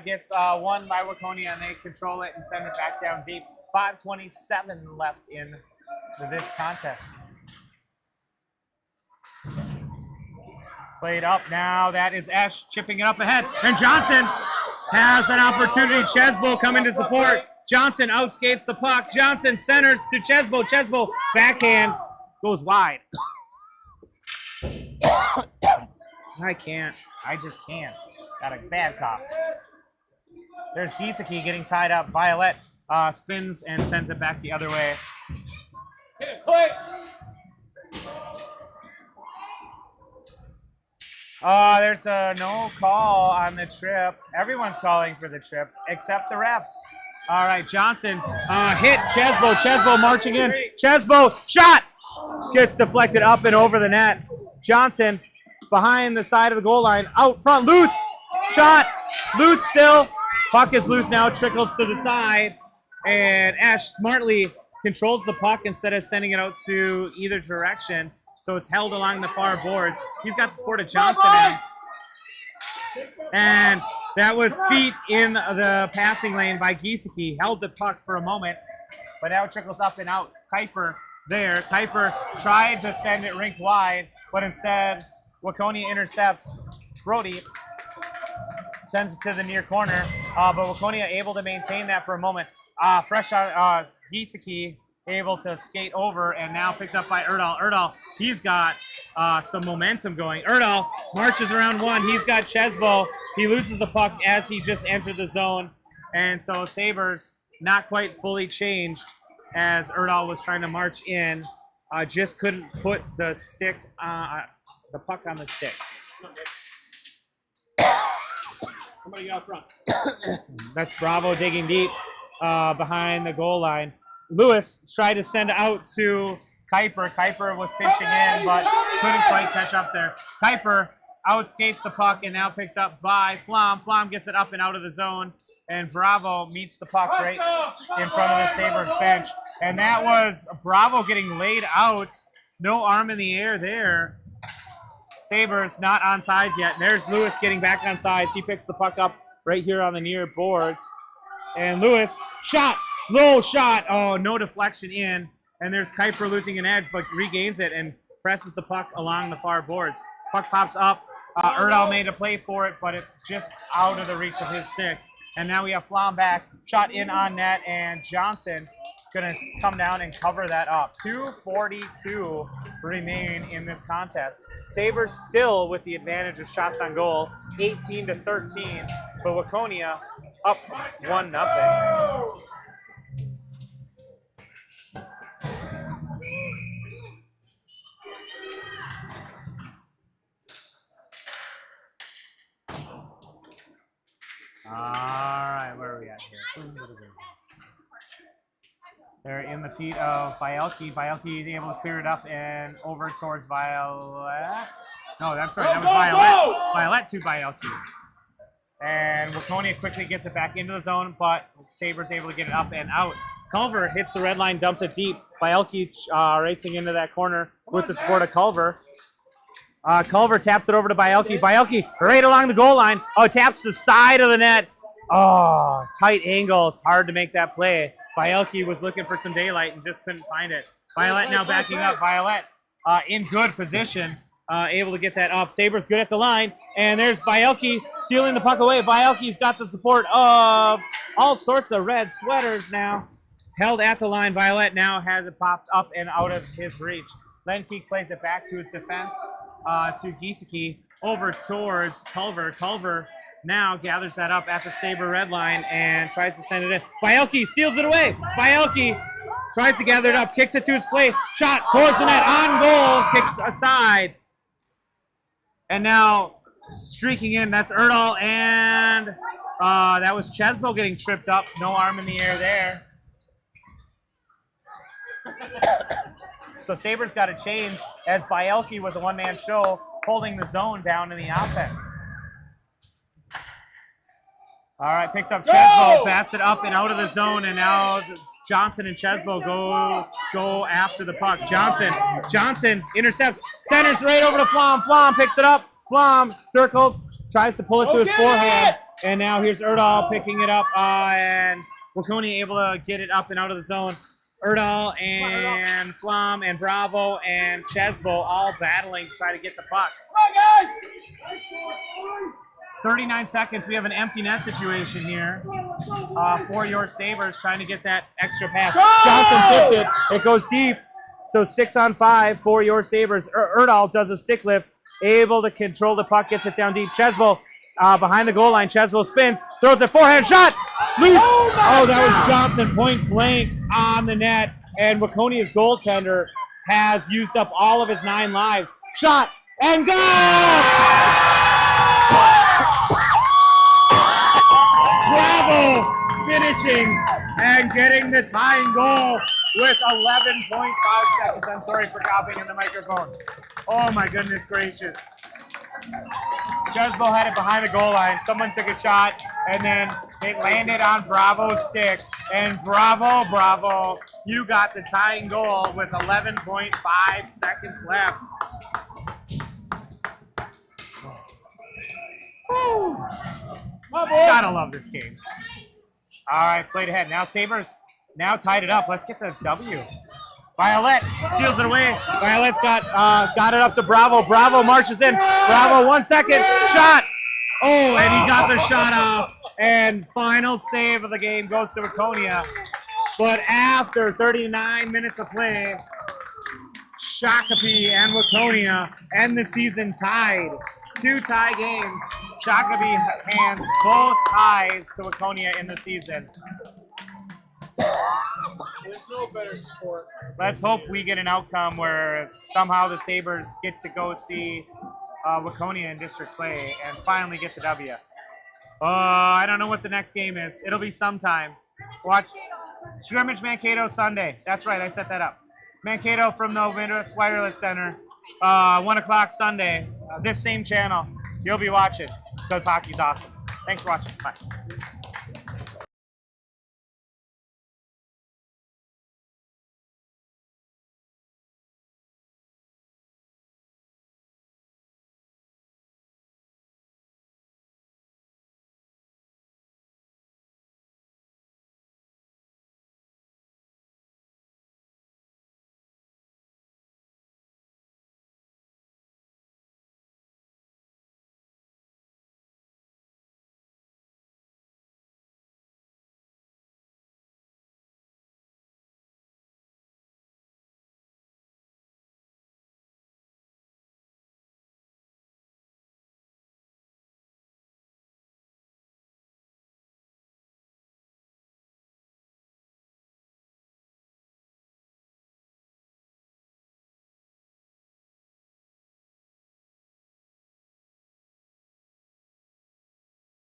gets won by Waconia, and they control it and send it back down deep. 5:27 left in this contest. Played up now. That is Esch chipping it up ahead. And Johnson has an opportunity. Chesbo coming to support. Johnson outskates the puck. Johnson centers to Chesbo. Chesbo backhand goes wide. I can't. I just can't. Got a bad cough. There's Giesecke getting tied up. Violet spins and sends it back the other way. Hit it quick! There's a no call on the trip. Everyone's calling for the trip except the refs. All right, Johnson hit Chesbo. Chesbo marching in. Chesbo shot gets deflected up and over the net. Johnson behind the side of the goal line, out front, loose shot, loose still. Puck is loose now, trickles to the side, and Esch smartly controls the puck instead of sending it out to either direction. So it's held along the far boards. He's got the support of Johnson now. And that was feet in the passing lane by Giesecke. Held the puck for a moment, but now it trickles up and out. Kuiper there. Kuiper tried to send it rink wide, but instead Waconia intercepts. Brody sends it to the near corner, but Waconia able to maintain that for a moment. Fresh out, Giesecke able to skate over, and now picked up by Erdahl. Erdahl, he's got some momentum going. Erdahl marches around one. He's got Chesbo. He loses the puck as he just entered the zone, and so Sabres not quite fully changed as Erdahl was trying to march in. Just couldn't put the stick, the puck on the stick. Somebody out front. That's Bravo digging deep behind the goal line. Lewis tried to send out to Kuiper. Kuiper was pitching in, but couldn't quite catch up there. Kuiper outskates the puck and now picked up by Flom. Flom gets it up and out of the zone. and Bravo meets the puck right in front of the Sabres bench. And that was Bravo getting laid out. No arm in the air there. Sabres not on sides yet. And there's Lewis getting back on sides. He picks the puck up right here on the near boards. And Lewis, shot, low shot. Oh, no deflection in. And there's Kuiper losing an edge, but regains it and presses the puck along the far boards. Puck pops up. Erdahl made a play for it, but it's just out of the reach of his stick. And now we have Flom back, shot in on net, and Johnson going to come down and cover that up. 2:42 remain in this contest. Sabres still with the advantage of shots on goal, 18-13, but Waconia up 1-0. All right, where are we at here? They're in the feet of Bielke. Bielke is able to clear it up and over towards Violet. No, that's right, that was Violet. Violet to Bielke. And Waconia quickly gets it back into the zone, but Sabres able to get it up and out. Culver hits the red line, dumps it deep. Bielke racing into that corner with the support of Culver. Culver taps it over to Bielke. Bielke right along the goal line. Oh, taps the side of the net. Oh, tight angles. Hard to make that play. Bielke was looking for some daylight and just couldn't find it. Violet now backing up. Violet in good position. Able to get that up. Sabres good at the line. And there's Bielke stealing the puck away. Bielke's got the support of all sorts of red sweaters now. Held at the line. Violet now has it popped up and out of his reach. Lenkeek plays it back to his defense. To Giesecke over towards Culver. Culver now gathers that up at the Sabre red line and tries to send it in. Bielke steals it away. Bielke tries to gather it up, kicks it to his plate, shot towards the net, on goal, kicked aside. And now streaking in, that's Erdahl, and that was Chesbo getting tripped up. No arm in the air there. So Sabres got to change as Bielke was a one-man show, holding the zone down in the offense. All right, picked up Chesbo, bats it up and out of the zone, and now Johnson and Chesbo go after the puck. Johnson intercepts, centers right over to Flom. Flom picks it up. Flom circles, tries to pull it to his forehand, and now here's Erdahl picking it up, and Waconia able to get it up and out of the zone. Erdahl and Flom and Bravo and Chesbo all battling to try to get the puck. 39 seconds. We have an empty net situation here for your Sabres trying to get that extra pass. Johnson tips it. It goes deep. So 6-on-5 for your Sabres. Erdahl does a stick lift, able to control the puck, gets it down deep. Chesbo behind the goal line. Chesbo spins, throws a forehand shot. Loose. Oh, that was Johnson point blank on the net. And Waconia's goaltender has used up all of his 9 lives. Shot and goal! Bravo finishing and getting the tying goal with 11.5 seconds. I'm sorry for coughing in the microphone. Oh my goodness gracious. Chesbo had it behind the goal line. Someone took a shot, and then it landed on Bravo's stick. And Bravo, you got the tying goal with 11.5 seconds left. Woo. Gotta love this game. All right, played ahead. Now Sabres now tied it up. Let's get the W. Violet steals it away. Violet's got it up to Bravo. Bravo marches in. Bravo, 1 second. Shot. Oh, and he got the shot off. And final save of the game goes to Waconia. But after 39 minutes of play, Shakopee and Waconia end the season tied. 2 tie games. Shakopee hands both ties to Waconia in the season. There's no better sport. Let's hope we get an outcome where somehow the Sabres get to go see Waconia in district play and finally get the W. I don't know what the next game is. It'll be sometime. Watch Scrimmage Mankato Sunday. That's right, I set that up. Mankato from the Midwest Wireless Center. 1 o'clock Sunday. This same channel. You'll be watching because hockey's awesome. Thanks for watching. Bye.